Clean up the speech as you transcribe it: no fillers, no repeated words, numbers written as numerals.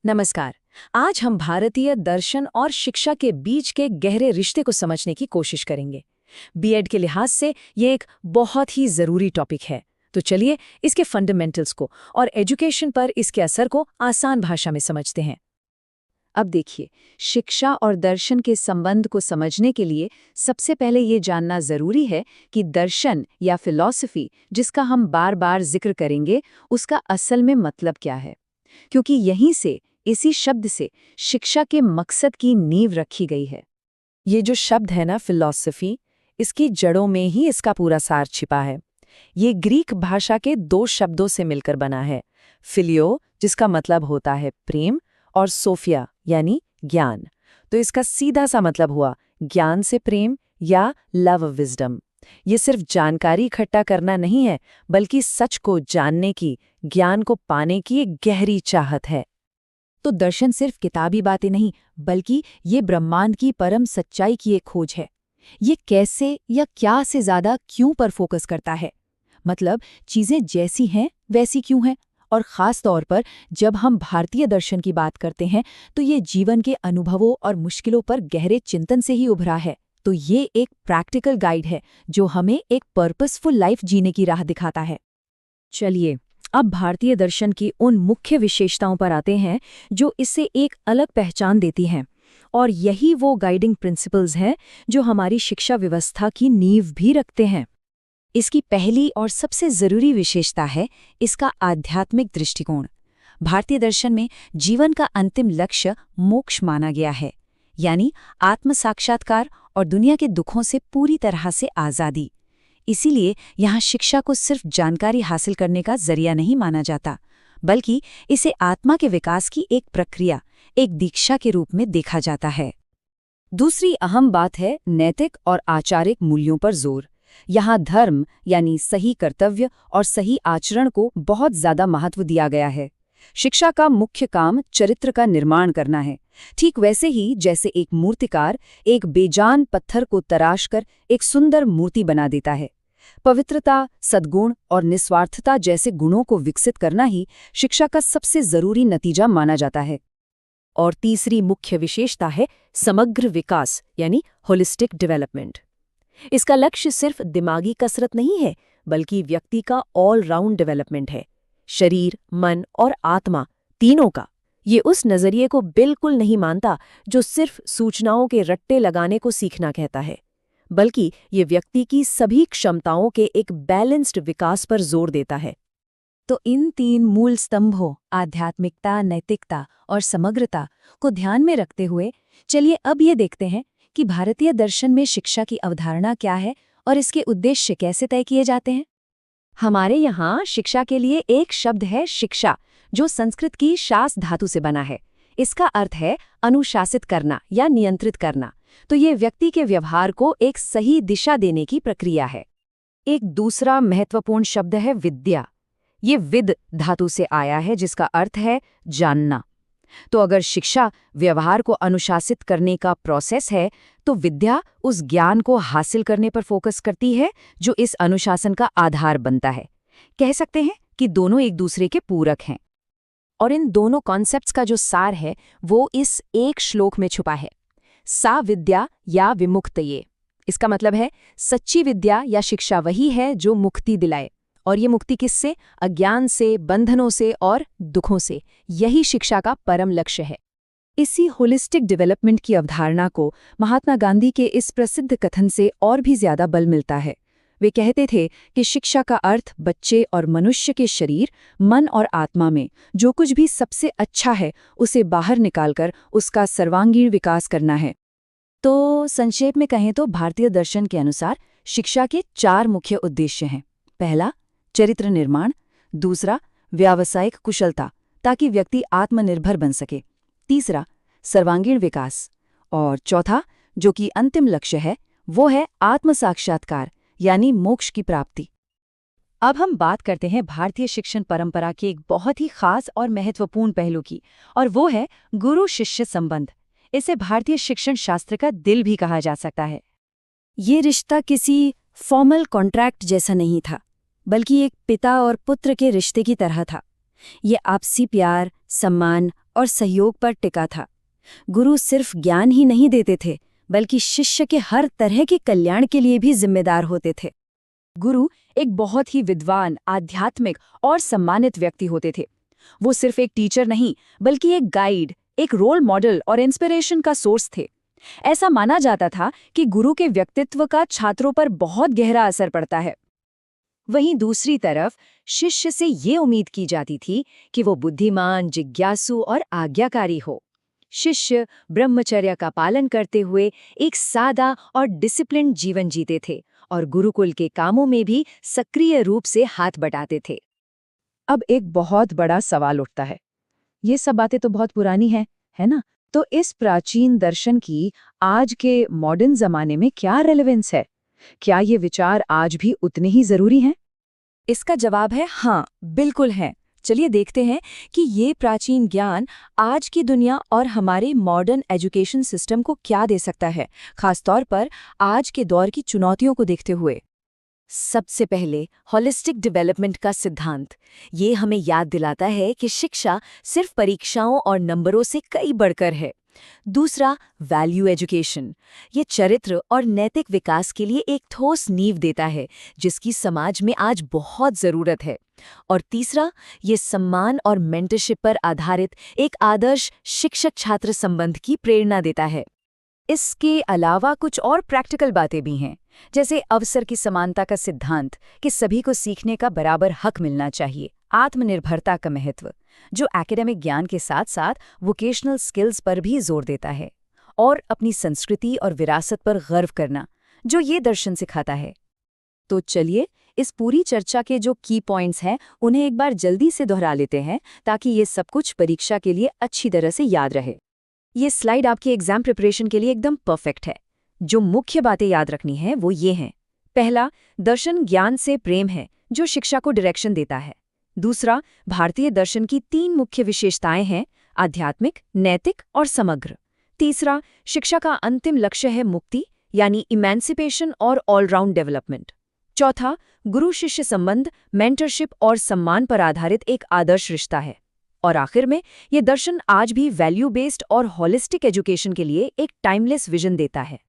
नमस्कार। आज हम भारतीय दर्शन और शिक्षा के बीच के गहरे रिश्ते को समझने की कोशिश करेंगे। बीएड के लिहाज से ये एक बहुत ही ज़रूरी टॉपिक है। तो चलिए इसके फंडामेंटल्स को और एजुकेशन पर इसके असर को आसान भाषा में समझते हैं। अब देखिए, शिक्षा और दर्शन के संबंध को समझने के लिए सबसे पहले ये जानना ज़रूरी है कि दर्शन या फिलॉसफी, जिसका हम बार बार जिक्र करेंगे, उसका असल में मतलब क्या है। क्योंकि यहीं से, इसी शब्द से शिक्षा के मकसद की नींव रखी गई है। ये जो शब्द है ना फिलॉसफी, इसकी जड़ों में ही इसका पूरा सार छिपा है। ये ग्रीक भाषा के दो शब्दों से मिलकर बना है, फिलियो जिसका मतलब होता है प्रेम और सोफिया यानी ज्ञान। तो इसका सीधा सा मतलब हुआ ज्ञान से प्रेम या लव विजडम। ये सिर्फ जानकारी इकट्ठा करना नहीं है, बल्कि सच को जानने की, ज्ञान को पाने की एक गहरी चाहत है। तो दर्शन सिर्फ किताबी बातें नहीं, बल्कि ये ब्रह्मांड की परम सच्चाई की एक खोज है। ये कैसे या क्या से ज़्यादा क्यों पर फोकस करता है। मतलब चीज़ें जैसी हैं वैसी क्यों हैं। और ख़ास तौर पर जब हम भारतीय दर्शन की बात करते हैं तो ये जीवन के अनुभवों और मुश्किलों पर गहरे चिंतन से ही उभरा है। तो ये एक प्रैक्टिकल गाइड है जो हमें एक पर्पसफुल लाइफ जीने की राह दिखाता है। चलिए अब भारतीय दर्शन की उन मुख्य विशेषताओं पर आते हैं जो इसे एक अलग पहचान देती हैं। और यही वो गाइडिंग प्रिंसिपल्स हैं जो हमारी शिक्षा व्यवस्था की नींव भी रखते हैं। इसकी पहली और सबसे ज़रूरी विशेषता है इसका आध्यात्मिक दृष्टिकोण। भारतीय दर्शन में जीवन का अंतिम लक्ष्य मोक्ष माना गया है, यानी आत्म साक्षात्कार और दुनिया के दुखों से पूरी तरह से आज़ादी। इसीलिए यहाँ शिक्षा को सिर्फ जानकारी हासिल करने का जरिया नहीं माना जाता, बल्कि इसे आत्मा के विकास की एक प्रक्रिया, एक दीक्षा के रूप में देखा जाता है। दूसरी अहम बात है नैतिक और आचारिक मूल्यों पर जोर। यहाँ धर्म यानी सही कर्तव्य और सही आचरण को बहुत ज्यादा महत्व दिया गया है। शिक्षा का मुख्य काम चरित्र का निर्माण करना है, ठीक वैसे ही जैसे एक मूर्तिकार एक बेजान पत्थर को तराशकर एक सुंदर मूर्ति बना देता है। पवित्रता, सद्गुण और निस्वार्थता जैसे गुणों को विकसित करना ही शिक्षा का सबसे जरूरी नतीजा माना जाता है। और तीसरी मुख्य विशेषता है समग्र विकास यानी होलिस्टिक डेवलपमेंट। इसका लक्ष्य सिर्फ दिमागी कसरत नहीं है, बल्कि व्यक्ति का ऑलराउंड डेवलपमेंट है, शरीर, मन और आत्मा तीनों का। ये उस नजरिए को बिल्कुल नहीं मानता जो सिर्फ सूचनाओं के रट्टे लगाने को सीखना कहता है, बल्कि ये व्यक्ति की सभी क्षमताओं के एक बैलेंस्ड विकास पर जोर देता है। तो इन तीन मूल स्तंभों आध्यात्मिकता, नैतिकता और समग्रता को ध्यान में रखते हुए चलिए अब ये देखते हैं कि भारतीय दर्शन में शिक्षा की अवधारणा क्या है और इसके उद्देश्य कैसे तय किए जाते हैं। हमारे यहाँ शिक्षा के लिए एक शब्द है शिक्षा, जो संस्कृत की शास धातु से बना है। इसका अर्थ है अनुशासित करना या नियंत्रित करना। तो ये व्यक्ति के व्यवहार को एक सही दिशा देने की प्रक्रिया है। एक दूसरा महत्वपूर्ण शब्द है विद्या। ये विद धातु से आया है जिसका अर्थ है जानना। तो अगर शिक्षा व्यवहार को अनुशासित करने का प्रोसेस है, तो विद्या उस ज्ञान को हासिल करने पर फोकस करती है जो इस अनुशासन का आधार बनता है। कह सकते हैं कि दोनों एक दूसरे के पूरक हैं। और इन दोनों कॉन्सेप्ट्स का जो सार है वो इस एक श्लोक में छुपा है, सा विद्या या विमुक्तये। इसका मतलब है सच्ची विद्या या शिक्षा वही है जो मुक्ति दिलाए। और ये मुक्ति किससे? अज्ञान से, बंधनों से और दुखों से। यही शिक्षा का परम लक्ष्य है। इसी होलिस्टिक डेवलपमेंट की अवधारणा को महात्मा गांधी के इस प्रसिद्ध कथन से और भी ज्यादा बल मिलता है। वे कहते थे कि शिक्षा का अर्थ बच्चे और मनुष्य के शरीर, मन और आत्मा में जो कुछ भी सबसे अच्छा है उसे बाहर निकालकर उसका सर्वांगीण विकास करना है। तो संक्षेप में कहें तो भारतीय दर्शन के अनुसार शिक्षा के 4 मुख्य उद्देश्य हैं। पहला, चरित्र निर्माण। दूसरा, व्यावसायिक कुशलता ताकि व्यक्ति आत्मनिर्भर बन सके। तीसरा, सर्वांगीण विकास। और चौथा, जो कि अंतिम लक्ष्य है, वो है आत्म साक्षात्कार यानी मोक्ष की प्राप्ति। अब हम बात करते हैं भारतीय शिक्षण परंपरा के एक बहुत ही खास और महत्वपूर्ण पहलू की, और वो है गुरु शिष्य संबंध। इसे भारतीय शिक्षण शास्त्र का दिल भी कहा जा सकता है। ये रिश्ता किसी फॉर्मल कॉन्ट्रैक्ट जैसा नहीं था, बल्कि एक पिता और पुत्र के रिश्ते की तरह था। ये आपसी प्यार, सम्मान और सहयोग पर टिका था। गुरु सिर्फ ज्ञान ही नहीं देते थे, बल्कि शिष्य के हर तरह के कल्याण के लिए भी जिम्मेदार होते थे। गुरु एक बहुत ही विद्वान, आध्यात्मिक और सम्मानित व्यक्ति होते थे। वो सिर्फ एक टीचर नहीं, बल्कि एक गाइड, एक रोल मॉडल और इंस्पिरेशन का सोर्स थे। ऐसा माना जाता था कि गुरु के व्यक्तित्व का छात्रों पर बहुत गहरा असर पड़ता है। वहीं दूसरी तरफ शिष्य से ये उम्मीद की जाती थी कि वो बुद्धिमान, जिज्ञासु और आज्ञाकारी हो। शिष्य ब्रह्मचर्य का पालन करते हुए एक सादा और डिसिप्लिन्ड जीवन जीते थे और गुरुकुल के कामों में भी सक्रिय रूप से हाथ बटाते थे। अब एक बहुत बड़ा सवाल उठता है। ये सब बातें तो बहुत पुरानी हैं, है ना? तो इस प्राचीन दर्शन की आज के मॉडर्न जमाने में क्या रेलेवेंस है? क्या ये विचार आज भी उतने ही जरूरी हैं? इसका जवाब है हाँ, बिल्कुल है। चलिए देखते हैं कि ये प्राचीन ज्ञान आज की दुनिया और हमारे मॉडर्न एजुकेशन सिस्टम को क्या दे सकता है, खासतौर पर आज के दौर की चुनौतियों को देखते हुए। सबसे पहले होलिस्टिक डेवलपमेंट का सिद्धांत। ये हमें याद दिलाता है कि शिक्षा सिर्फ परीक्षाओं और नंबरों से कई बढ़कर है। दूसरा, वैल्यू एजुकेशन। ये चरित्र और नैतिक विकास के लिए एक ठोस नींव देता है, जिसकी समाज में आज बहुत ज़रूरत है। और तीसरा, ये सम्मान और मेंटरशिप पर आधारित एक आदर्श शिक्षक-छात्र संबंध की प्रेरणा देता है। इसके अलावा कुछ और प्रैक्टिकल बातें भी हैं, जैसे अवसर की समानता का सिद्धांत कि सभी को सीखने का बराबर हक मिलना चाहिए, आत्मनिर्भरता का महत्व, जो एकेडमिक ज्ञान के साथ साथ वोकेशनल स्किल्स पर भी जोर देता है, और अपनी संस्कृति और विरासत पर गर्व करना, जो ये दर्शन सिखाता है। तो चलिए, इस पूरी चर्चा के जो की पॉइंट्स हैं, उन्हें एक बार जल्दी से दोहरा लेते हैं, ताकि ये सब कुछ परीक्षा के लिए अच्छी तरह से याद रहे। ये स्लाइड आपकी एग्जाम प्रिपरेशन के लिए एकदम परफेक्ट है। जो मुख्य बातें याद रखनी है वो ये हैं। पहला, दर्शन ज्ञान से प्रेम है, जो शिक्षा को डायरेक्शन देता है। दूसरा, भारतीय दर्शन की 3 मुख्य विशेषताएं हैं: आध्यात्मिक, नैतिक और समग्र। तीसरा, शिक्षा का अंतिम लक्ष्य है मुक्ति, यानी इमेंसिपेशन और ऑलराउंड डेवलपमेंट। चौथा, गुरु शिष्य संबंध, मेंटरशिप और सम्मान पर आधारित एक आदर्श रिश्ता है। और आखिर में, ये दर्शन आज भी वैल्यू बेस्ड और होलिस्टिक एजुकेशन के लिए एक टाइमलेस विजन देता है।